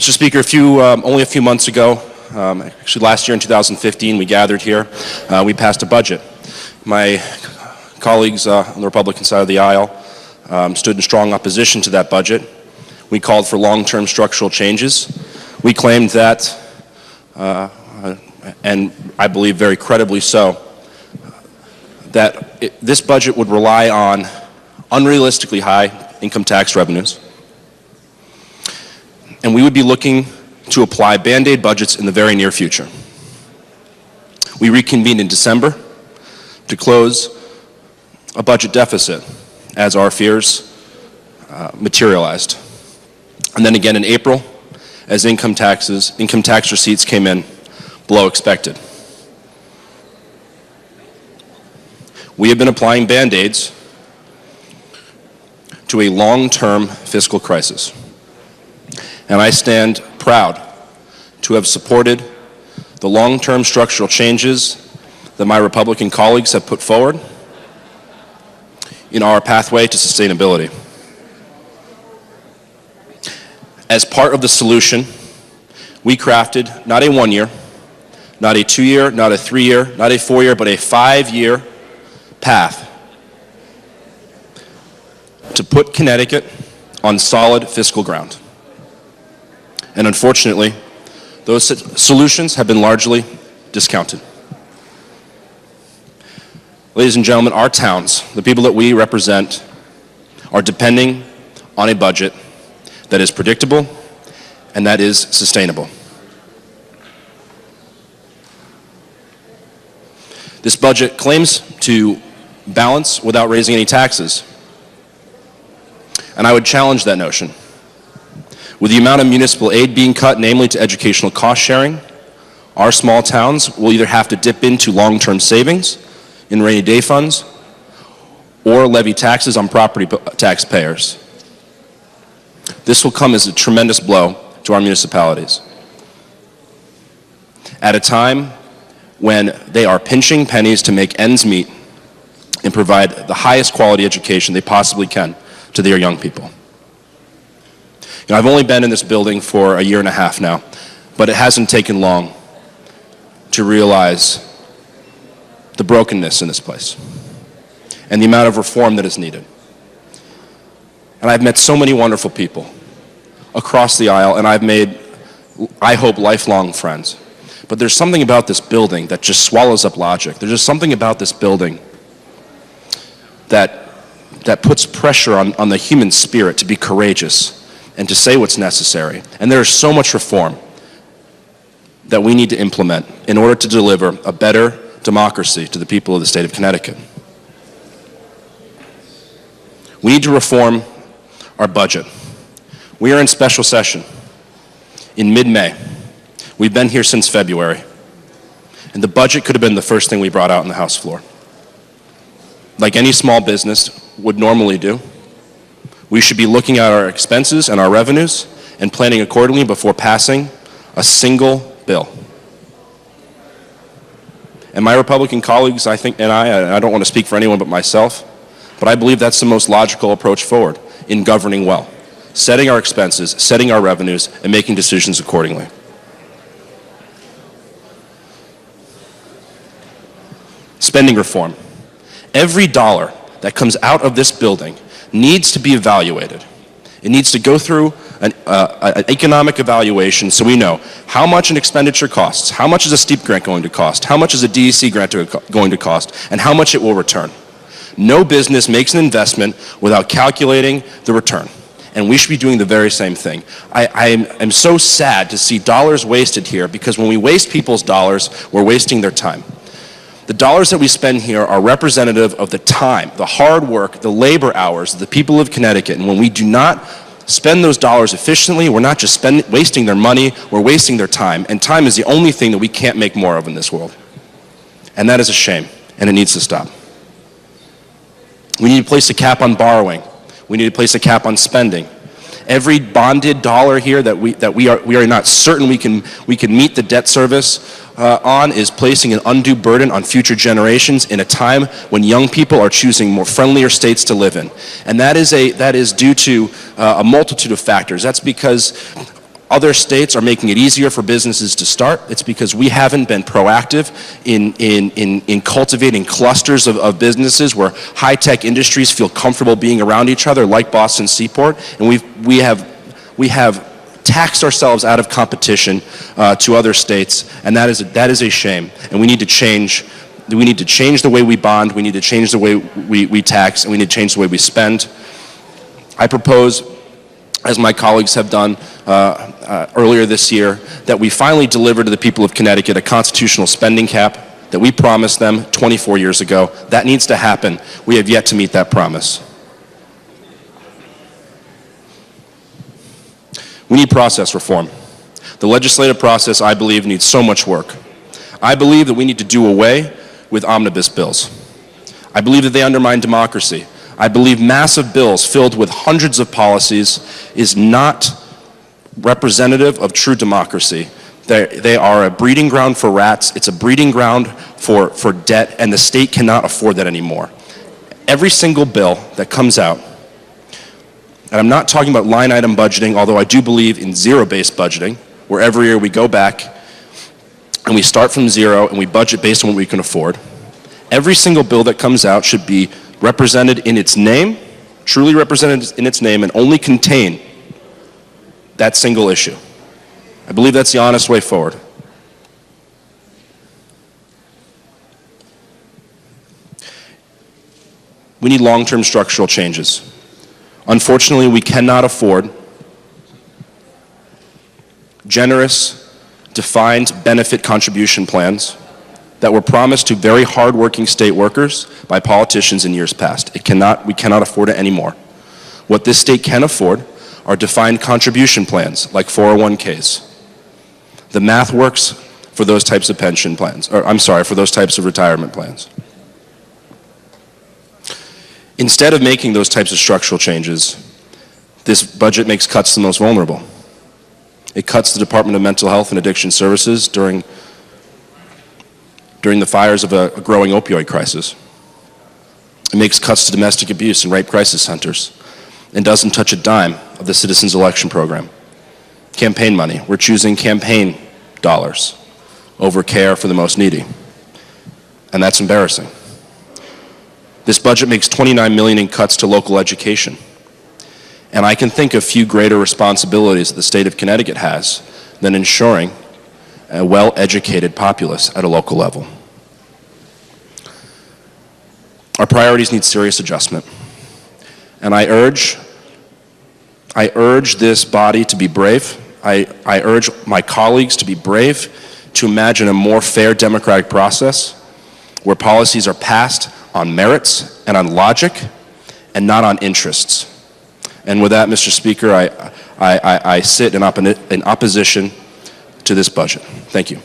Mr. Speaker, only a few months ago, actually last year in 2015, we gathered here. We passed a budget. My colleagues on the Republican side of the aisle stood in strong opposition to that budget. We called for long-term structural changes. We claimed that, and I believe very credibly so, that this budget would rely on unrealistically high income tax revenues, and we would be looking to apply Band-Aid budgets in the very near future. We reconvened in December to close a budget deficit as our fears materialized. And then again in April, as income tax receipts came in below expected. We have been applying Band-Aids to a long-term fiscal crisis. And I stand proud to have supported the long-term structural changes that my Republican colleagues have put forward in our pathway to sustainability. As part of the solution, we crafted not a 1-year, not a 2-year, not a 3-year, not a 4-year, but a 5-year path to put Connecticut on solid fiscal ground. And unfortunately, those solutions have been largely discounted. Ladies and gentlemen, our towns, the people that we represent, are depending on a budget that is predictable and that is sustainable. This budget claims to balance without raising any taxes, and I would challenge that notion. With the amount of municipal aid being cut, namely to educational cost sharing, our small towns will either have to dip into long-term savings in rainy day funds or levy taxes on property taxpayers. This will come as a tremendous blow to our municipalities at a time when they are pinching pennies to make ends meet and provide the highest quality education they possibly can to their young people. You know, I've only been in this building for a year and a half now, but it hasn't taken long to realize the brokenness in this place and the amount of reform that is needed. And I've met so many wonderful people across the aisle, and I've made, I hope, lifelong friends. But there's something about this building that just swallows up logic. There's just something about this building that puts pressure on the human spirit to be courageous and to say what's necessary. And there is so much reform that we need to implement in order to deliver a better democracy to the people of the state of Connecticut. We need to reform our budget. We are in special session in mid-May. We've been here since February, and the budget could have been the first thing we brought out on the House floor. Like any small business would normally do, we should be looking at our expenses and our revenues and planning accordingly before passing a single bill. And my Republican colleagues, I think, and I don't want to speak for anyone but myself, but I believe that's the most logical approach forward in governing well, setting our expenses, setting our revenues, and making decisions accordingly. Spending reform. Every dollar that comes out of this building needs to be evaluated. It needs to go through an economic evaluation so we know how much an expenditure costs, how much is a STEEP grant going to cost, how much is a DEC grant going to cost, and how much it will return. No business makes an investment without calculating the return, and we should be doing the very same thing. I'm so sad to see dollars wasted here, because when we waste people's dollars, we're wasting their time. The dollars that we spend here are representative of the time, the hard work, the labor hours of the people of Connecticut. And when we do not spend those dollars efficiently, we're not just wasting their money, we're wasting their time. And time is the only thing that we can't make more of in this world. And that is a shame, and it needs to stop. We need to place a cap on borrowing. We need to place a cap on spending. Every bonded dollar here that we are not certain we can meet the debt service on is placing an undue burden on future generations in a time when young people are choosing more friendlier states to live in. And that is due to a multitude of factors. That's because other states are making it easier for businesses to start, it's because we haven't been proactive in cultivating clusters of businesses where high-tech industries feel comfortable being around each other, like Boston Seaport, and we have taxed ourselves out of competition to other states, and that is a shame. And we need to change. We need to change the way we bond. We need to change the way we tax, and we need to change the way we spend. I propose, as my colleagues have done earlier this year, that we finally deliver to the people of Connecticut a constitutional spending cap that we promised them 24 years ago. That needs to happen. We have yet to meet that promise. We need process reform. The legislative process, I believe, needs so much work. I believe that we need to do away with omnibus bills. I believe that they undermine democracy. I believe massive bills filled with hundreds of policies is not representative of true democracy. They are a breeding ground for rats. It's a breeding ground for debt, and the state cannot afford that anymore. Every single bill that comes out, and I'm not talking about line item budgeting, although I do believe in zero-based budgeting, where every year we go back and we start from zero and we budget based on what we can afford. Every single bill that comes out should be represented in its name, truly represented in its name, and only contain that single issue. I believe that's the honest way forward. We need long-term structural changes. Unfortunately, we cannot afford generous, defined benefit contribution plans that were promised to very hardworking state workers by politicians in years past. We cannot afford it anymore. What this state can afford are defined contribution plans, like 401ks. The math works for those types of pension plans, for those types of retirement plans. Instead of making those types of structural changes, this budget makes cuts to the most vulnerable. It cuts the Department of Mental Health and Addiction Services during the fires of a growing opioid crisis. It makes cuts to domestic abuse and rape crisis centers and doesn't touch a dime of the Citizens Election Program. Campaign money. We're choosing campaign dollars over care for the most needy. And that's embarrassing. This budget makes $29 million in cuts to local education. And I can think of few greater responsibilities that the state of Connecticut has than ensuring a well-educated populace at a local level. Our priorities need serious adjustment. And I urge this body to be brave. I urge my colleagues to be brave, to imagine a more fair democratic process where policies are passed on merits and on logic and not on interests. And with that, Mr. Speaker, I sit in opposition to this budget. Thank you.